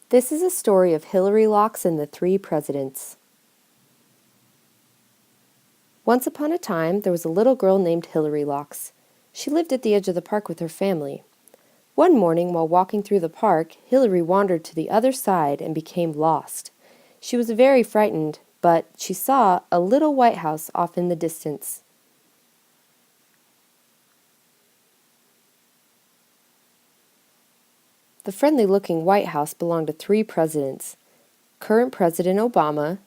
This is a story of Hillarylocks and the Three Presidents. Once upon a time, there was a little girl named Hillarylocks. She lived at the edge of the park with her family. One morning, while walking through the park, Hillary wandered to the other side and became lost. She was very frightened, but she saw a little white house off in the distance. The friendly-looking White House belonged to three presidents: current President Obama,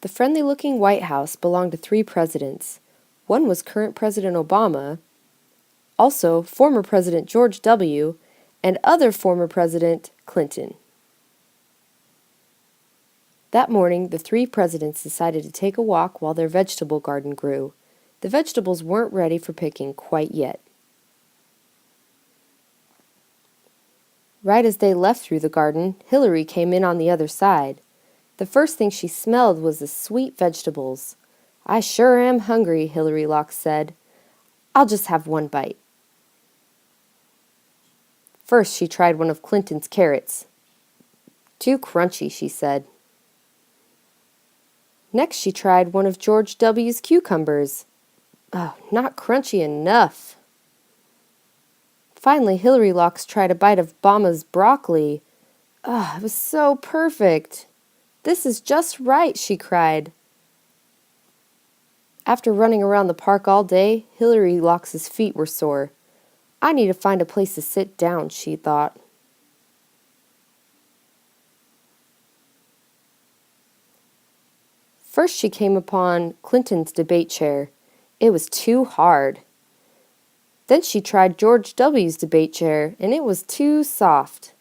The friendly-looking White House belonged to three presidents. One was current President Obama, also former President George W., and other former President Clinton. That morning, the three presidents decided to take a walk while their vegetable garden grew. The vegetables weren't ready for picking quite yet. Right as they left through the garden, Hillary came in on the other side. The first thing she smelled was the sweet vegetables. "I sure am hungry," Hillarylocks said. "I'll just have one bite." First, she tried one of Clinton's carrots. "Too crunchy," she said. Next, she tried one of George W.'s cucumbers. "Oh, not crunchy enough." Finally, Hillarylocks tried a bite of Obama's broccoli. "Oh, it was so perfect. This is just right," she cried. After running around the park all day, Hillarylocks' feet were sore. "I need to find a place to sit down," she thought. First, she came upon Clinton's debate chair. It was too hard. Then she tried George W.'s debate chair, and it was too soft.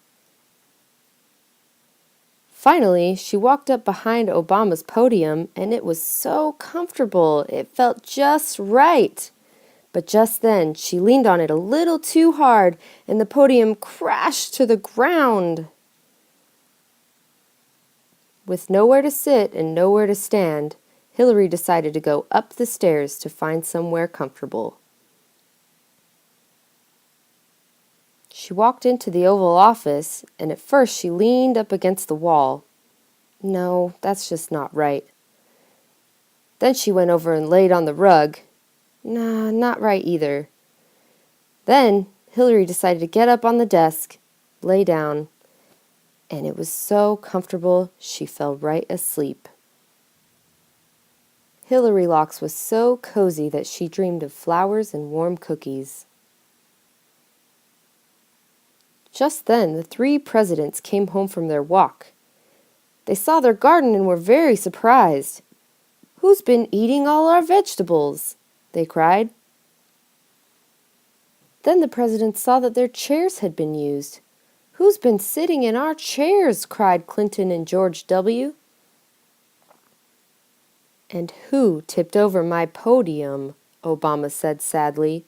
Finally, she walked up behind Obama's podium, and it was so comfortable. It felt just right. But just then, she leaned on it a little too hard, and the podium crashed to the ground. With nowhere to sit and nowhere to stand, Hillary decided to go up the stairs to find somewhere comfortable. She walked into the Oval Office, and at first she leaned up against the wall. No, that's just not right. Then she went over and laid on the rug. Nah, not right either. Then Hillary decided to get up on the desk, lay down, and it was so comfortable she fell right asleep. Hillarylocks was so cozy that she dreamed of flowers and warm cookies. Just then, the three presidents came home from their walk. They saw their garden and were very surprised. "Who's been eating all our vegetables?" they cried. Then the presidents saw that their chairs had been used. "Who's been sitting in our chairs?" cried Clinton and George W. "And who tipped over my podium?" Obama said sadly.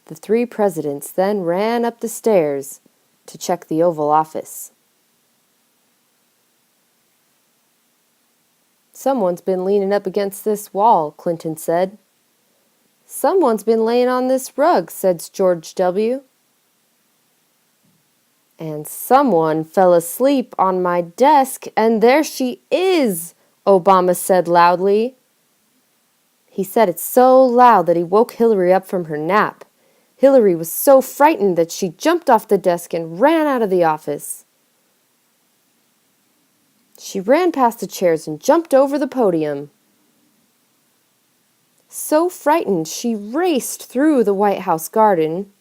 The three presidents then ran up the stairs to check the Oval Office. "Someone's been leaning up against this wall," Clinton said. "Someone's been laying on this rug," said George W. "And someone fell asleep on my desk, and there she is," Obama said loudly. He said it so loud that he woke Hillary up from her nap. Hillary was so frightened that she jumped off the desk and ran out of the office. She ran past the chairs and jumped over the podium. So frightened, she raced through the White House garden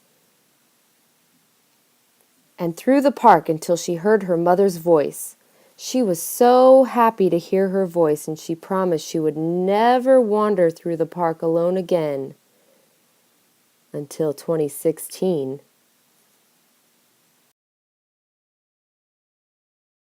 and through the park until she heard her mother's voice. She was so happy to hear her voice, and she promised she would never wander through the park alone again until 2016.